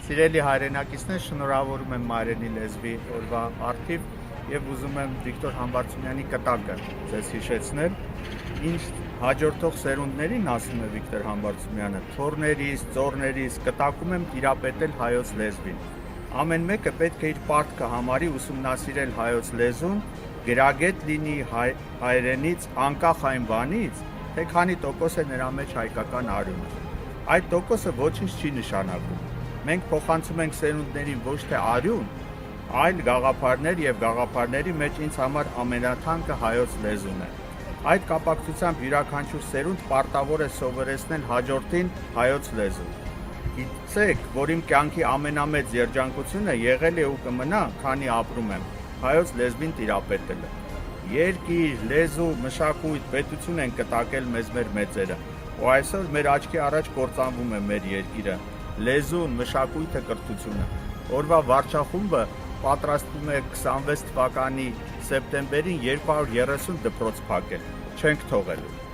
Սիրելի հայրենակիցներ, շնորհավորում եմ Մայրենի լեզվի օրվա առթիվ եւ ուզում եմ Վիկտոր Համբարձումյանի կտակը ձեզ հիշեցնել։ Ինչ հաջորդող սերունդներին, ասում է Վիկտոր Համբարձումյանը, թորներից, ծորներից կտակում եմ տիրապետել հայոց լեզվին։ Ամեն մեկը պետք է իր պարտքը համարի ուսումնասիրել հայոց լեզուն, գրագետ լինի հայրենից, անկախ այն բանից, թե քանի տոկոս է նրա մեջ հայկական արյունը։ Այդ տոկոսը ոչինչ չի նշանակում։ Մենք փոխանցում ենք սերունդներին ոչ թե արյուն, այլ գաղափարներ եւ գաղափարների մեջ ինձ համար ամենաթանկը հայոց լեզուն է։ Այդ կապակցությամբ յուրաքանչյուր սերունդ պարտավոր է սովորեցնել հաջորդին հայոց լեզուն։ Գիտեք, որ իմ կյանքի ամենամեծ երջանկությունը եղել է ու կմնա, քանի ապրում եմ, հայոց լեզվին տիրապետելը։ Երկիր, լեզու, մշակույթ, պետություն են կտակել մեզ մեր մեծերը, ու այսօր մեր աչքի առաջ կործանվում է մեր երկիրը, լեզուն, մշակույթը, կրթությունը։ Օրվա վարչախումբը պատրաստվում է 26 թվականի սեպտեմբերին 230 դպրոց փակել, չենք թողելու։